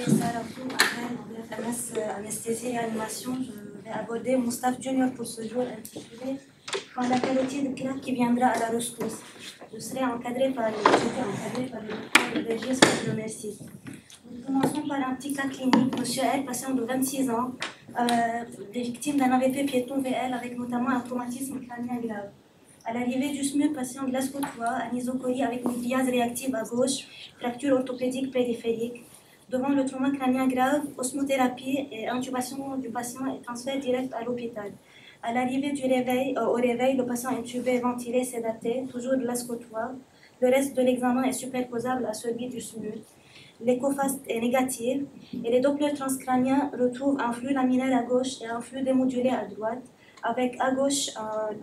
suis Sarah Flou, MS Anesthésie et Animation. Je vais aborder mon staff junior pour ce jour intitulé Quand la carotide craque qui viendra à la rescousse. Je serai encadrée par le docteur Régis Merci. Nous commençons par un petit cas clinique. Monsieur L, patient de 26 ans, victime d'un AVP piéton VL avec notamment un traumatisme crânien grave. À l'arrivée du SMUR, patient de l'ascotois, anisocorie avec mydriase réactive à gauche, fracture orthopédique périphérique. Devant le trauma crânien grave, osmothérapie et intubation du patient et transfert direct à l'hôpital. À l'arrivée au réveil, le patient intubé, ventilé, sédaté, toujours de l'ascotois. Le reste de l'examen est superposable à celui du SMUR. L'écophase est négative et les Dopplers transcrâniens retrouvent un flux laminaire à gauche et un flux démodulé à droite, avec à gauche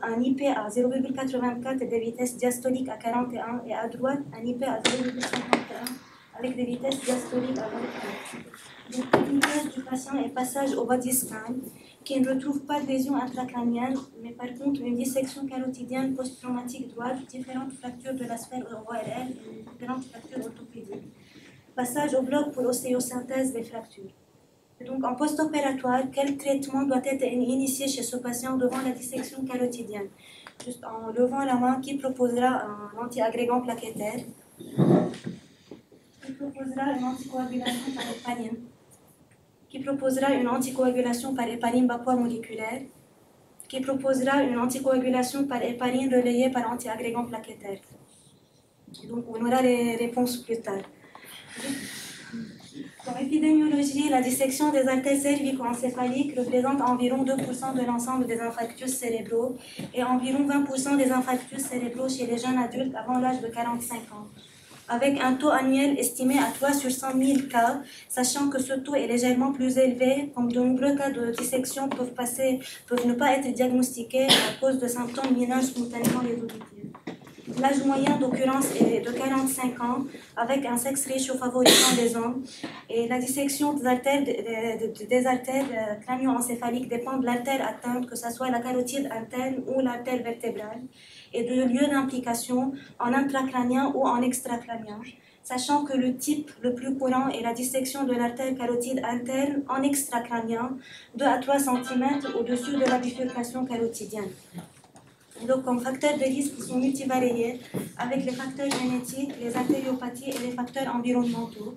un IP à 0,84 et des vitesses diastoliques à 41 et à droite un IP à 0,51 avec des vitesses diastoliques à 24. Donc, l'image du patient est passage au body scan qui ne retrouve pas de lésion intracrânienne, mais par contre une dissection carotidienne post-traumatique droite, différentes fractures de la sphère ORL et différentes fractures orthopédiques. Passage au bloc pour ostéosynthèse des fractures. Et donc, en post-opératoire, quel traitement doit être initié chez ce patient devant la dissection carotidienne? Juste en levant la main, qui proposera un antiagrégant plaquettaire? Qui proposera une anticoagulation par héparine? Qui proposera une anticoagulation par héparine bas poids moléculaire? Qui proposera une anticoagulation par héparine relayée par antiagrégant plaquettaire? Et donc, on aura les réponses plus tard. Dans l'épidémiologie, la dissection des artères cervico-encéphaliques représente environ 2% de l'ensemble des infarctus cérébraux et environ 20% des infarctus cérébraux chez les jeunes adultes avant l'âge de 45 ans, avec un taux annuel estimé à 3 sur 100 000 cas, sachant que ce taux est légèrement plus élevé, comme de nombreux cas de dissection peuvent ne pas être diagnostiqués à cause de symptômes mineurs spontanément résolutifs. L'âge moyen d'occurrence est de 45 ans, avec un sexe ratio favorisant les hommes. Et la dissection des artères crânio-encéphaliques dépend de l'artère atteinte, que ce soit la carotide interne ou l'artère vertébrale, et de lieu d'implication en intracrânien ou en extracrânien, sachant que le type le plus courant est la dissection de l'artère carotide interne en extracrânien, 2 à 3 cm au-dessus de la bifurcation carotidienne. Donc, comme facteurs de risque, ils sont multivariés avec les facteurs génétiques, les artériopathies et les facteurs environnementaux.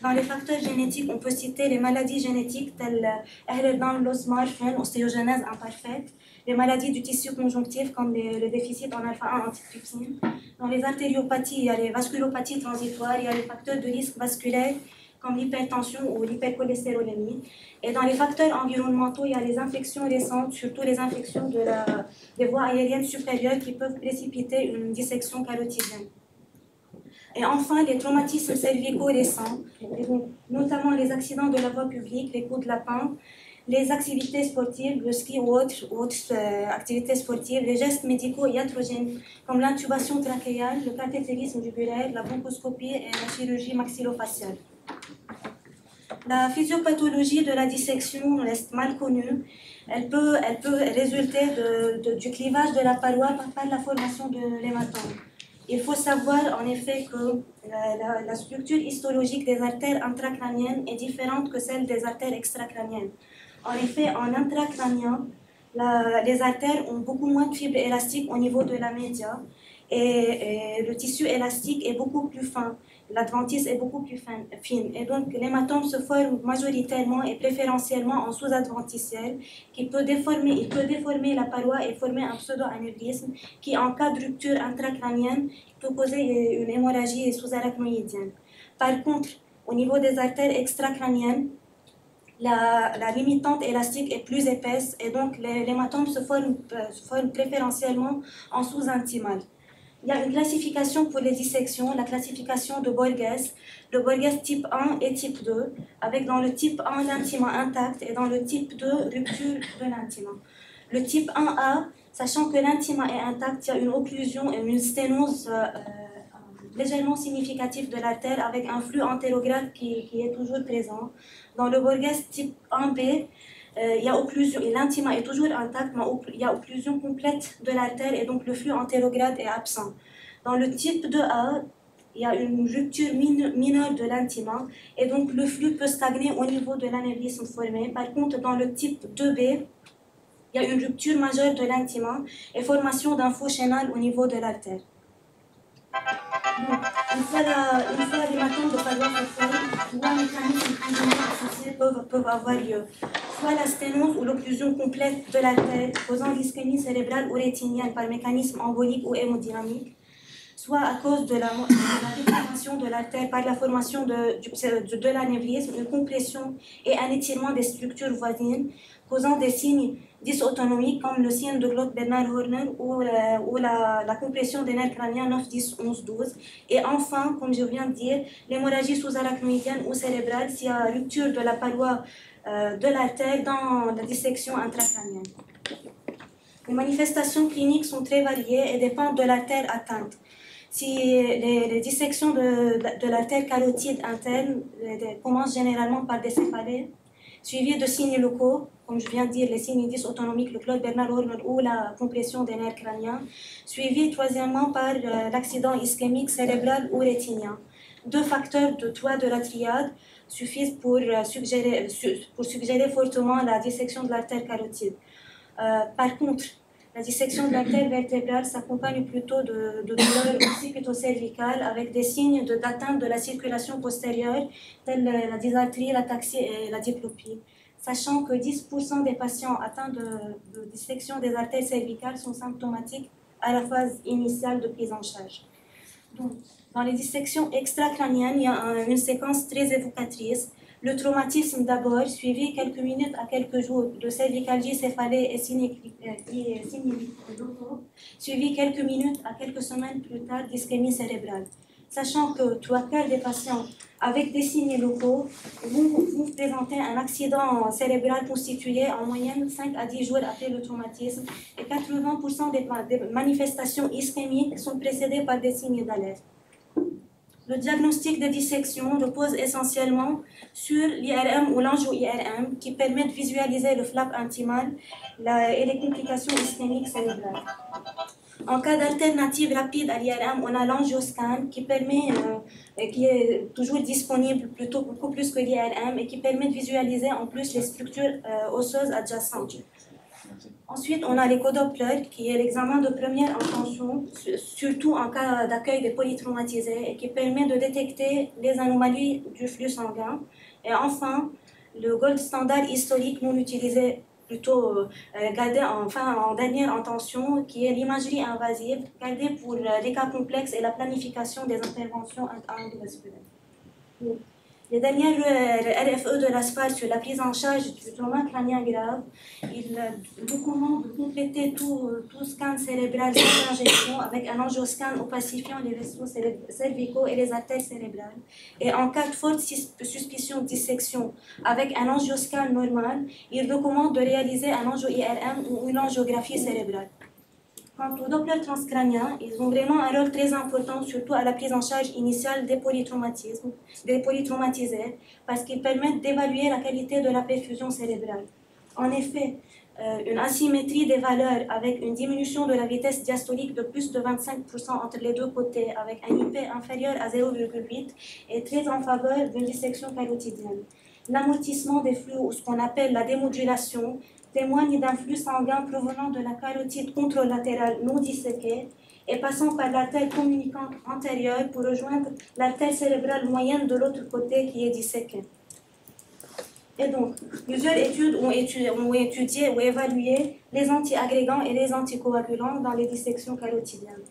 Dans les facteurs génétiques, on peut citer les maladies génétiques telles Ehlers-Danlos-Marfan, ostéogenèse imparfaite, les maladies du tissu conjonctif comme le déficit en alpha-1 antitrypsine. Dans les artériopathies, il y a les vasculopathies transitoires, il y a les facteurs de risque vasculaire comme l'hypertension ou l'hypercholestérolémie. Et dans les facteurs environnementaux, il y a les infections récentes, surtout les infections des voies aériennes supérieures qui peuvent précipiter une dissection carotidienne. Et enfin, les traumatismes cervicaux récents, notamment les accidents de la voie publique, les coups de lapin, les activités sportives, le ski ou autres activités sportives, les gestes médicaux iatrogènes comme l'intubation trachéale, le cathétérisme jugulaire, la bronchoscopie et la chirurgie maxillofaciale. La physiopathologie de la dissection reste mal connue. Elle peut résulter du clivage de la paroi par la formation de l'hématome. Il faut savoir en effet que la structure histologique des artères intracrâniennes est différente que celle des artères extracrâniennes. En effet, en intracrânien, les artères ont beaucoup moins de fibres élastiques au niveau de la média et le tissu élastique est beaucoup plus fin. L'adventice est beaucoup plus fine et donc l'hématome se forme majoritairement et préférentiellement en sous-adventiciel il peut déformer la paroi et former un pseudo-anévrisme qui en cas de rupture intracrânienne peut causer une hémorragie sous-arachnoïdienne. Par contre, au niveau des artères extracrâniennes, la limitante élastique est plus épaisse et donc l'hématome se forme préférentiellement en sous-intimal. Il y a une classification pour les dissections, la classification de Borges, le Borges type 1 et type 2, avec dans le type 1 l'intima intact et dans le type 2 rupture de l'intima. Le type 1A, sachant que l'intima est intact, il y a une occlusion et une sténose légèrement significative de l'artère avec un flux antérograde qui est toujours présent. Dans le Borges type 1B, il y a occlusion, et l'intima est toujours intact, mais il y a occlusion complète de l'artère et donc le flux antérograde est absent. Dans le type 2A, il y a une rupture mineure de l'intima et donc le flux peut stagner au niveau de l'anévrisme formé. Par contre, dans le type 2B, il y a une rupture majeure de l'intima et formation d'un faux chénal au niveau de l'artère. Donc, une fois l'hématome de paroisse fonctionne, trois mécanismes primaires associés peuvent avoir lieu. Soit la sténose ou l'occlusion complète de l'artère, causant l'ischémie cérébrale ou rétinienne par mécanisme embolique ou hémodynamique, soit à cause de la déformation de l'artère par la formation de l'anévrisme, une compression et un étirement des structures voisines, causant des signes dysautonomiques comme le signe de Glott-Bernard-Horner ou la compression des nerfs crâniens 9, 10, 11, 12. Et enfin, comme je viens de dire, l'hémorragie sous-arachnoïdienne ou cérébrale s'il y a rupture de la paroi de l'artère dans la dissection intracrânienne. Les manifestations cliniques sont très variées et dépendent de l'artère atteinte. Si les dissections de l'artère carotide interne commencent généralement par des céphalées, suivies de signes locaux, comme je viens de dire, les signes dysautonomiques, le Glott-Bernard-Horner ou la compression des nerfs crâniens, suivis troisièmement par l'accident ischémique cérébral ou rétinien. Deux facteurs de 3 de la triade suffisent pour suggérer fortement la dissection de l'artère carotide. Par contre, la dissection de l'artère vertébrale s'accompagne plutôt de douleurs occipito-cervicales avec des signes d'atteinte de la circulation postérieure, tels la dysarthrie, l'ataxie et la diplopie. Sachant que 10% des patients atteints de dissection des artères cervicales sont symptomatiques à la phase initiale de prise en charge. Donc, dans les dissections extracrâniennes, il y a une séquence très évocatrice. Le traumatisme d'abord, suivi quelques minutes à quelques jours de cervicalgie céphalée et signes locaux, suivi quelques minutes à quelques semaines plus tard d'ischémie cérébrale. Sachant que 3/4 des patients avec des signes locaux vont présenter un accident cérébral constitué en moyenne 5 à 10 jours après le traumatisme et 80% des manifestations ischémiques sont précédées par des signes d'alerte. Le diagnostic de dissection repose essentiellement sur l'IRM ou l'angio-IRM qui permet de visualiser le flap intimal et les complications ischémiques cérébrales. En cas d'alternative rapide à l'IRM, on a l'angioscan qui est toujours disponible beaucoup plus que l'IRM et qui permet de visualiser en plus les structures osseuses adjacentes. Ensuite, on a l'échodoppler, qui est l'examen de première intention, surtout en cas d'accueil des polytraumatisés, et qui permet de détecter les anomalies du flux sanguin. Et enfin, le gold standard historique non utilisé, plutôt gardé en dernière intention, qui est l'imagerie invasive, gardée pour les cas complexes et la planification des interventions endovasculaires. Les dernières RFE de l'ASPAR sur la prise en charge du trauma crânien grave, il recommande de compléter tout scan cérébral sans injection avec un angioscan opacifiant les vaisseaux cervicaux et les artères cérébrales. Et en cas de forte suspicion de dissection avec un angioscan normal, il recommande de réaliser un angio-IRM ou une angiographie cérébrale. Quant aux Doppler transcrâniens, ils ont vraiment un rôle très important, surtout à la prise en charge initiale des polytraumatisés, parce qu'ils permettent d'évaluer la qualité de la perfusion cérébrale. En effet, une asymétrie des valeurs avec une diminution de la vitesse diastolique de plus de 25% entre les deux côtés, avec un IP inférieur à 0,8, est très en faveur d'une dissection carotidienne. L'amortissement des flux, ou ce qu'on appelle la démodulation, témoigne d'un flux sanguin provenant de la carotide contralatérale non disséquée et passant par l'artère communicante antérieure pour rejoindre l'artère cérébrale moyenne de l'autre côté qui est disséquée. Et donc, plusieurs études ont étudié ou évalué les antiagrégants et les anticoagulants dans les dissections carotidiennes.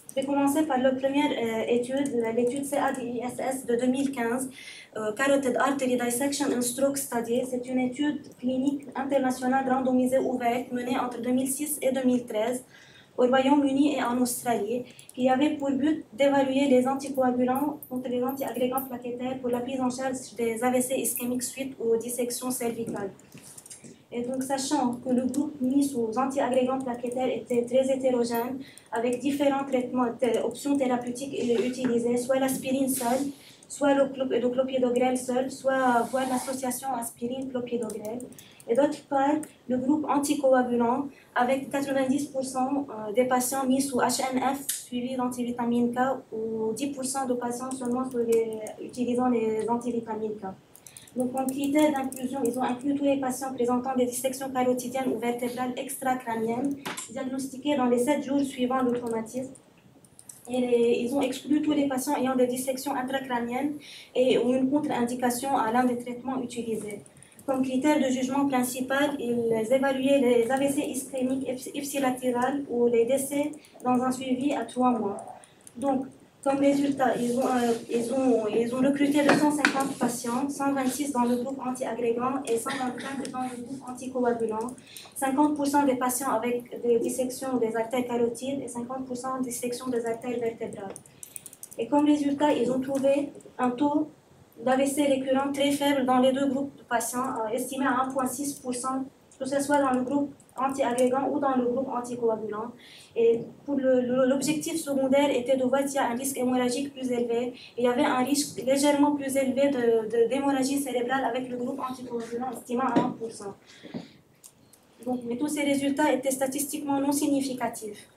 Je vais commencer par la première étude, l'étude CADISS de 2015, Carotid Artery Dissection and Stroke Study. C'est une étude clinique internationale randomisée ouverte menée entre 2006 et 2013 au Royaume-Uni et en Australie, qui avait pour but d'évaluer les anticoagulants contre les antiagrégants plaquettaires pour la prise en charge des AVC ischémiques suite aux dissections cervicales. Et donc, sachant que le groupe mis sous antiagrégants plaquettaires était très hétérogène, avec différents traitements, options thérapeutiques utilisées, soit l'aspirine seule, soit le clopidogrel seul, soit voir l'association aspirine-clopidogrel. Et d'autre part, le groupe anticoagulant, avec 90% des patients mis sous HNF suivis d'antivitamine K ou 10% de patients seulement utilisant les antivitamines K. Donc, en critère d'inclusion, ils ont inclus tous les patients présentant des dissections carotidiennes ou vertébrales extracrâniennes diagnostiquées dans les 7 jours suivant le traumatisme. Et ils ont exclu tous les patients ayant des dissections intracrâniennes et ou une contre-indication à l'un des traitements utilisés. Comme critère de jugement principal, ils évaluaient les AVC ischémiques ipsilatérales ou les décès dans un suivi à 3 mois. Donc, comme résultat, ils ont recruté 250 patients, 126 dans le groupe antiagrégant et 125 dans le groupe anticoagulant, 50% des patients avec des dissections des artères carotides et 50% de dissection des artères vertébrales. Et comme résultat, ils ont trouvé un taux d'AVC récurrent très faible dans les deux groupes de patients, estimé à 1,6%, que ce soit dans le groupe anti-agrégant ou dans le groupe anticoagulant. Et pour l'objectif secondaire était de voir s'il y a un risque hémorragique plus élevé. Il y avait un risque légèrement plus élevé d'hémorragie cérébrale avec le groupe anticoagulant, estimé à 1%. Donc, mais tous ces résultats étaient statistiquement non significatifs.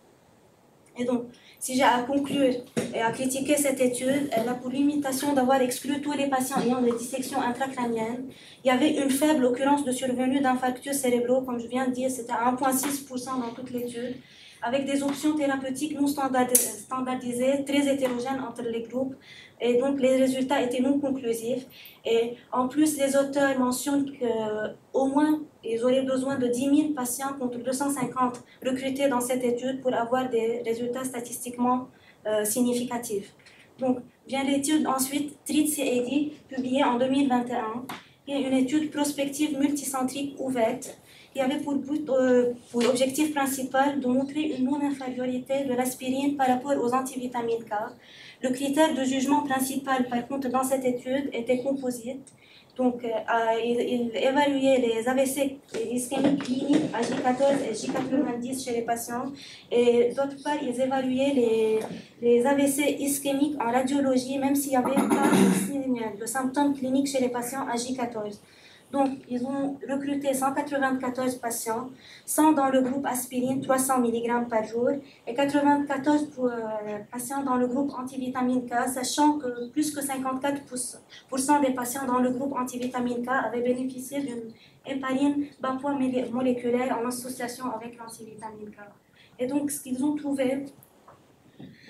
Et donc, si j'ai à conclure et à critiquer cette étude, elle a pour limitation d'avoir exclu tous les patients ayant des dissections intracrâniennes. Il y avait une faible occurrence de survenue d'infarctus cérébraux, comme je viens de dire, c'était à 1,6% dans toute l'étude, avec des options thérapeutiques non standardisées, très hétérogènes entre les groupes, et donc les résultats étaient non conclusifs. Et en plus, les auteurs mentionnent qu'au moins, ils auraient besoin de 10 000 patients contre 250 recrutés dans cette étude pour avoir des résultats statistiquement significatifs. Donc, vient l'étude ensuite TREAT-CAD, publiée en 2021, qui est une étude prospective multicentrique ouverte qui avait pour objectif principal de montrer une non-infériorité de l'aspirine par rapport aux antivitamines K. Le critère de jugement principal, par contre, dans cette étude était composite. Donc, il évaluait les AVC ischémiques cliniques à J14 et J90 chez les patients. Et d'autre part, ils évaluaient les AVC ischémiques en radiologie, même s'il n'y avait pas de symptômes cliniques chez les patients à J14. Donc, ils ont recruté 194 patients, 100 dans le groupe aspirine, 300 mg par jour, et 94 patients dans le groupe antivitamine K, sachant que plus que 54% des patients dans le groupe antivitamine K avaient bénéficié d'une héparine bas poids moléculaire en association avec l'antivitamine K. Et donc, ce qu'ils ont trouvé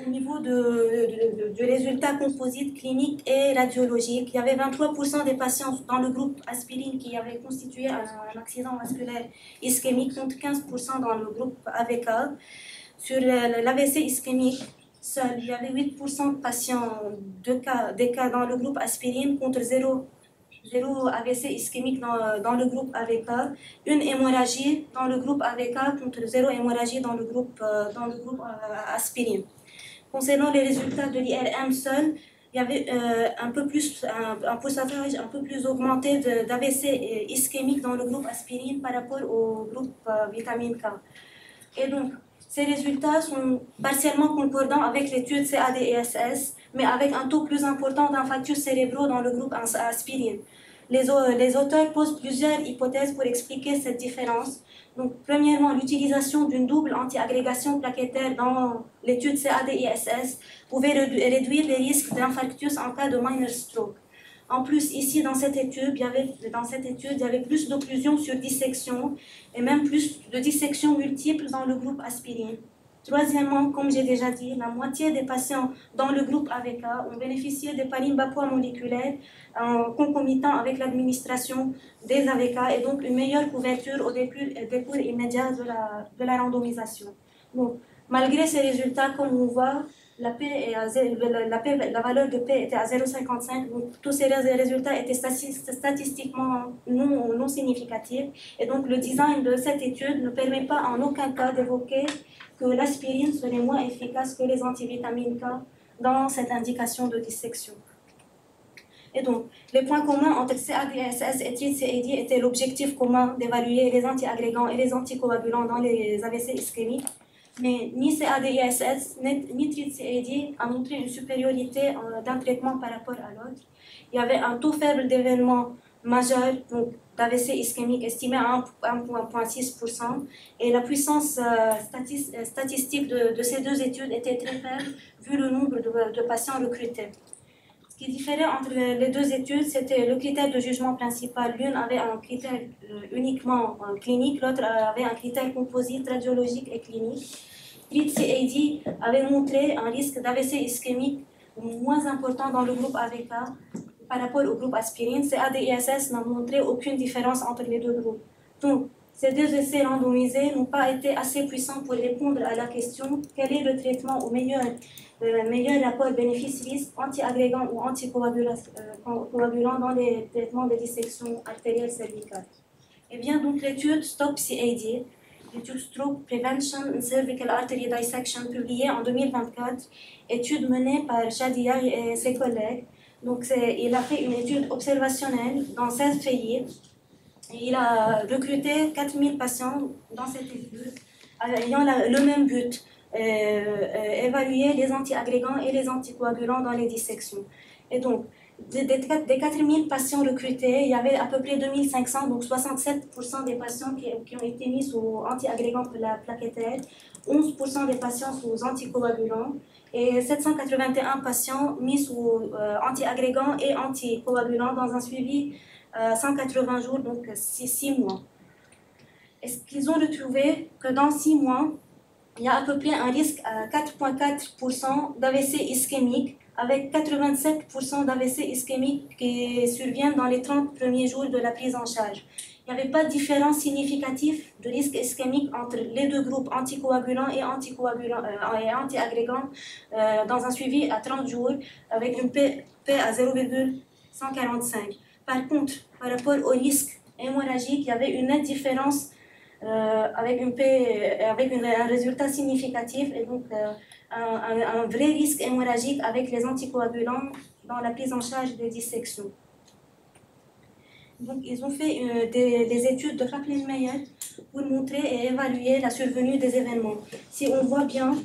au niveau du résultat composite clinique et radiologique, il y avait 23% des patients dans le groupe aspirine qui avaient constitué un accident vasculaire ischémique, contre 15% dans le groupe AVK. Sur l'AVC ischémique seul, il y avait 8% de patients, des cas dans le groupe aspirine contre 0 AVC ischémique dans le groupe AVK, une hémorragie dans le groupe AVK contre 0 hémorragie dans le groupe aspirine. Concernant les résultats de l'IRM seul, il y avait un pourcentage un peu plus augmenté d'AVC ischémique dans le groupe aspirine par rapport au groupe vitamine K. Et donc, ces résultats sont partiellement concordants avec l'étude CAD-ESS, mais avec un taux plus important d'infarctus cérébraux dans le groupe aspirine. Les auteurs posent plusieurs hypothèses pour expliquer cette différence. Donc, premièrement, l'utilisation d'une double anti-agrégation plaquettaire dans l'étude CAD-ISS pouvait réduire les risques d'infarctus en cas de minor stroke. En plus, ici, dans cette étude, il y avait plus d'occlusion sur dissection et même plus de dissections multiples dans le groupe aspirine. Troisièmement, comme j'ai déjà dit, la moitié des patients dans le groupe AVK ont bénéficié d'héparine bas poids moléculaire en concomitant avec l'administration des AVK et donc une meilleure couverture au décours immédiat de la randomisation. Donc, malgré ces résultats, comme on voit, la valeur de P était à 0,55, donc tous ces résultats étaient statistiquement non significatifs. Et donc, le design de cette étude ne permet pas en aucun cas d'évoquer que l'aspirine serait moins efficace que les antivitamines K dans cette indication de dissection. Et donc, les points communs entre CAD-ISS et TREAT-CAD étaient l'objectif commun d'évaluer les antiagrégants et les anticoagulants dans les AVC ischémiques. Mais ni CADISS ni TRID-CAD a montré une supériorité d'un traitement par rapport à l'autre. Il y avait un taux faible d'événements majeurs, donc d'AVC ischémique estimé à 1,6%, et la puissance statistique de ces deux études était très faible vu le nombre de patients recrutés. Ce qui différait entre les deux études, c'était le critère de jugement principal. L'une avait un critère uniquement clinique, l'autre avait un critère composite radiologique et clinique. TRID-CAD avait montré un risque d'AVC ischémique moins important dans le groupe AVK par rapport au groupe aspirine. CADISS n'a montré aucune différence entre les deux groupes. Donc, ces deux essais randomisés n'ont pas été assez puissants pour répondre à la question quel est le traitement au meilleur rapport bénéfice-risque anti-agrégant ou anticoagulant dans les traitements de dissection artérielle cervicale. Et bien donc l'étude STOP-CAD, l'étude Stroke Prevention in Cervical Artery Dissection, publiée en 2024, étude menée par Shadia et ses collègues. Donc il a fait une étude observationnelle dans 16 pays. Et il a recruté 4000 patients dans cette étude ayant le même but, évaluer les antiagrégants et les anticoagulants dans les dissections. Et donc, des 4000 patients recrutés, il y avait à peu près 2500, donc 67% des patients qui ont été mis sous antiagrégants plaquettaires, 11% des patients sous anticoagulants et 781 patients mis sous antiagrégants et anticoagulants dans un suivi 180 jours, donc 6 mois. Est-ce qu'ils ont retrouvé que dans 6 mois, il y a à peu près un risque à 4,4% d'AVC ischémique, avec 87% d'AVC ischémique qui surviennent dans les 30 premiers jours de la prise en charge. Il n'y avait pas de différence significative de risque ischémique entre les deux groupes anticoagulants et antiagrégants dans un suivi à 30 jours, avec une P à 0,145. Par contre, par rapport au risque hémorragique, il y avait une nette différence avec un résultat significatif et donc un vrai risque hémorragique avec les anticoagulants dans la prise en charge des dissections. Donc, ils ont fait des études de Kaplan-Meier pour montrer et évaluer la survenue des événements. Si on voit bien,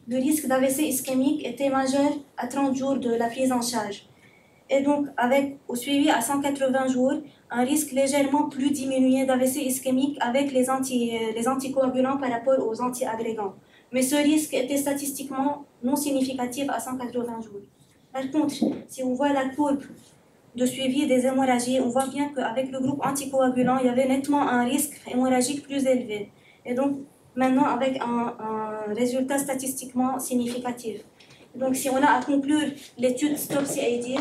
le risque d'AVC ischémique était majeur à 30 jours de la prise en charge. Et donc, au suivi à 180 jours, un risque légèrement plus diminué d'AVC ischémique avec les anticoagulants par rapport aux antiagrégants. Mais ce risque était statistiquement non significatif à 180 jours. Par contre, si on voit la courbe de suivi des hémorragies, on voit bien qu'avec le groupe anticoagulant, il y avait nettement un risque hémorragique plus élevé. Et donc, maintenant, avec un résultat statistiquement significatif. Donc, si on a à conclure l'étude STOP-CAD,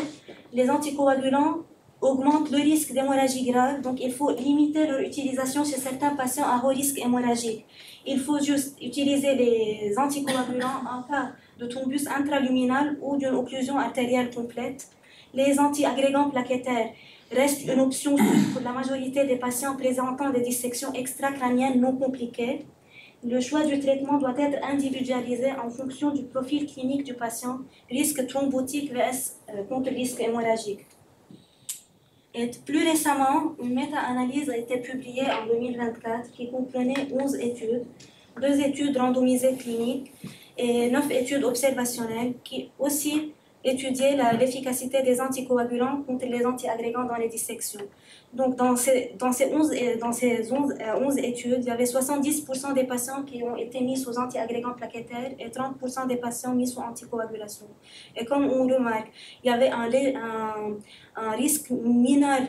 les anticoagulants augmentent le risque d'hémorragie grave, donc il faut limiter leur utilisation chez certains patients à haut risque hémorragique. Il faut juste utiliser les anticoagulants en cas de thrombus intraluminal ou d'une occlusion artérielle complète. Les antiagrégants plaquettaires restent une option pour la majorité des patients présentant des dissections extracrâniennes non compliquées. Le choix du traitement doit être individualisé en fonction du profil clinique du patient, risque thrombotique vs contre risque hémorragique. Et plus récemment, une méta-analyse a été publiée en 2024 qui comprenait 11 études, 2 études randomisées cliniques et 9 études observationnelles qui aussi étudiaient l'efficacité des anticoagulants contre les antiagrégants dans les dissections. Donc, dans ces 11 études, il y avait 70% des patients qui ont été mis sous antiagrégants plaquettaires et 30% des patients mis sous anticoagulation. Et comme on remarque, il y avait un risque mineur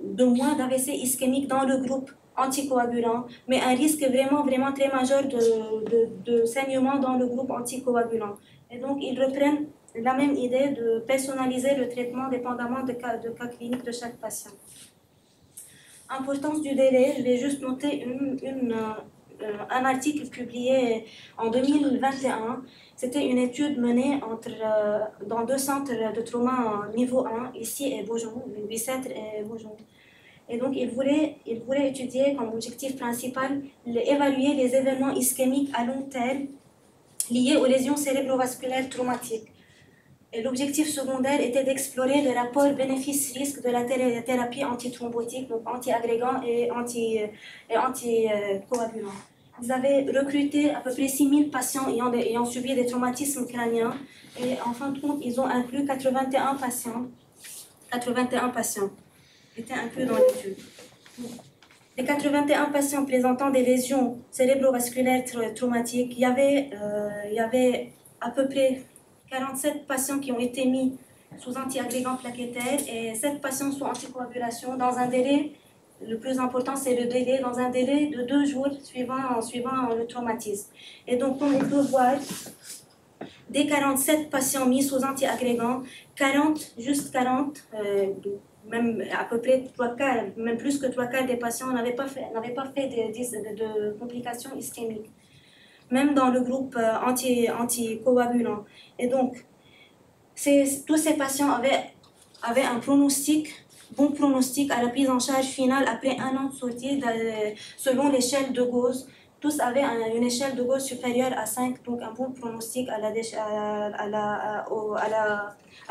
de moins d'AVC ischémique dans le groupe anticoagulant, mais un risque vraiment très majeur de saignement dans le groupe anticoagulant. Et donc, ils reprennent la même idée de personnaliser le traitement dépendamment de cas cliniques de chaque patient. Importance du délai, je vais juste noter un article publié en 2021. C'était une étude menée dans 2 centres de trauma niveau 1, ici et Beaujon, Bicêtre et Beaujon. Et donc, il voulait étudier comme objectif principal évaluer les événements ischémiques à long terme liés aux lésions cérébrovasculaires traumatiques. Et l'objectif secondaire était d'explorer le rapport bénéfice-risque de la thérapie antithrombotique, donc anti-agrégant et anticoagulant. Ils avaient recruté à peu près 6000 patients ayant subi des traumatismes crâniens et en fin de compte, ils ont inclus 81 patients. 81 patients étaient inclus dans l'étude. Les 81 patients présentant des lésions cérébrovasculaires traumatiques, il y avait à peu près 47 patients qui ont été mis sous antiagrégants plaquettaires et 7 patients sous anticoagulation dans un délai, le plus important c'est le délai, dans un délai de 2 jours suivant le traumatisme. Et donc comme on peut voir, des 47 patients mis sous antiagrégants, 40, même à peu près 3 quarts, même plus que 3 quarts des patients n'avaient pas fait de complications ischémiques, même dans le groupe anticoagulant. Et donc, tous ces patients avaient un bon pronostic à la prise en charge finale après 1 an de sortie, selon l'échelle de Gauss. Tous avaient une échelle de Gauss supérieure à 5, donc un bon pronostic à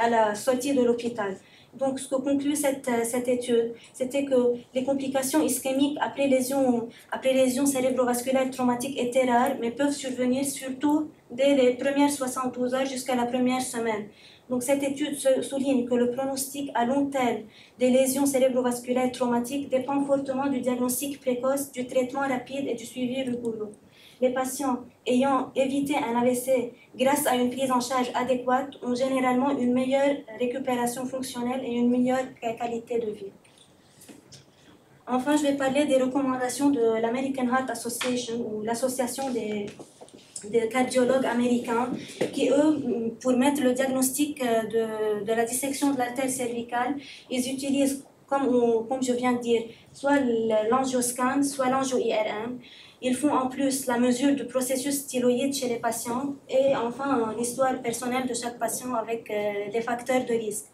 la sortie de l'hôpital. Donc, ce que conclut cette étude, c'était que les complications ischémiques après lésions cérébrovasculaires traumatiques étaient rares, mais peuvent survenir surtout dès les premières 72 heures jusqu'à la première semaine. Donc, cette étude souligne que le pronostic à long terme des lésions cérébrovasculaires traumatiques dépend fortement du diagnostic précoce, du traitement rapide et du suivi rigoureux. Les patients ayant évité un AVC grâce à une prise en charge adéquate ont généralement une meilleure récupération fonctionnelle et une meilleure qualité de vie. Enfin, je vais parler des recommandations de l'American Heart Association, ou l'association des cardiologues américains, qui, eux, pour mettre le diagnostic de la dissection de l'artère cervicale, ils utilisent, comme je viens de dire, soit l'angioscan, soit l'angio-IRM. Ils font en plus la mesure du processus styloïde chez les patients et enfin l'histoire personnelle de chaque patient avec des facteurs de risque.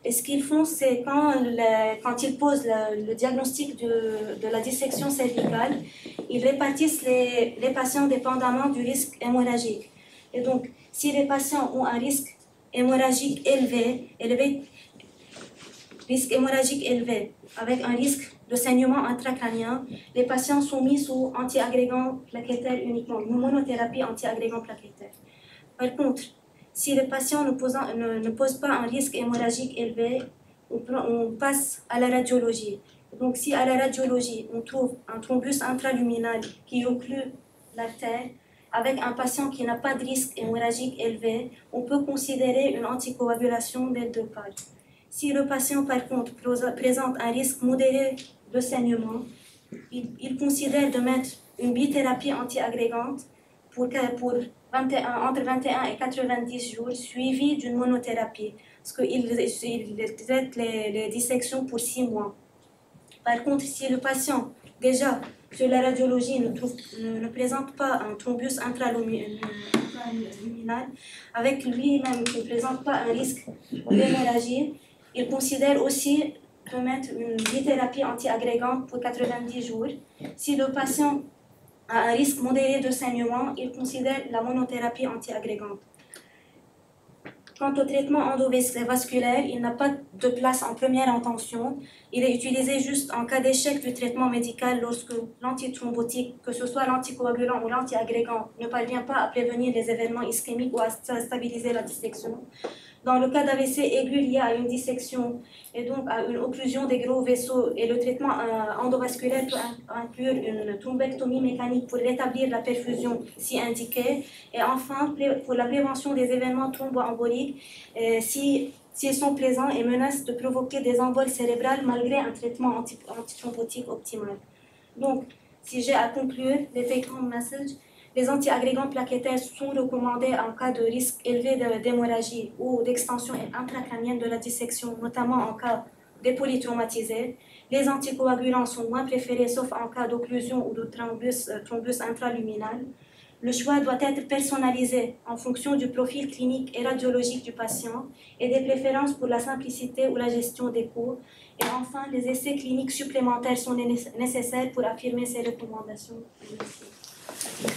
Et ce qu'ils font, c'est quand ils posent le diagnostic de la dissection cervicale, ils répartissent les patients dépendamment du risque hémorragique. Et donc, si les patients ont un risque hémorragique élevé, avec un risque de saignement intracrânien, les patients sont mis sous antiagrégants plaquettaires uniquement, une monothérapie antiagrégants plaquettaires. Par contre, si le patient ne pose pas un risque hémorragique élevé, on passe à la radiologie. Donc, si à la radiologie, on trouve un thrombus intraluminal qui occlue l'artère, avec un patient qui n'a pas de risque hémorragique élevé, on peut considérer une anticoagulation d'aide de Pal. Si le patient, par contre, présente un risque modéré de saignement, il considère de mettre une bithérapie antiagrégante entre 21 et 90 jours, suivie d'une monothérapie, parce qu'il traite les dissections pour 6 mois. Par contre, si le patient, déjà, sur la radiologie, ne présente pas un thrombus intraluminal, avec lui-même qui ne présente pas un risque d'hémorragie, il considère aussi de mettre une bithérapie antiagrégante pour 90 jours. Si le patient a un risque modéré de saignement, il considère la monothérapie antiagrégante. Quant au traitement endovasculaire, il n'a pas de place en première intention. Il est utilisé juste en cas d'échec du traitement médical lorsque l'antithrombotique, que ce soit l'anticoagulant ou l'antiagrégant, ne parvient pas à prévenir les événements ischémiques ou à stabiliser la dissection. Dans le cas d'AVC aigu lié à une dissection et donc à une occlusion des gros vaisseaux, et le traitement endovasculaire peut inclure une thrombectomie mécanique pour rétablir la perfusion si indiquée. Et enfin, pour la prévention des événements thromboemboliques, s'ils sont présents et menacent de provoquer des emboles cérébrales malgré un traitement antithrombotique optimal. Donc, si j'ai à conclure, les take-home messages, les antiagrégants plaquettaires sont recommandés en cas de risque élevé d'hémorragie ou d'extension intracrânienne de la dissection, notamment en cas d'épolytraumatisé. Les anticoagulants sont moins préférés sauf en cas d'occlusion ou de thrombus intraluminal. Le choix doit être personnalisé en fonction du profil clinique et radiologique du patient et des préférences pour la simplicité ou la gestion des coûts. Et enfin, les essais cliniques supplémentaires sont nécessaires pour affirmer ces recommandations. Merci.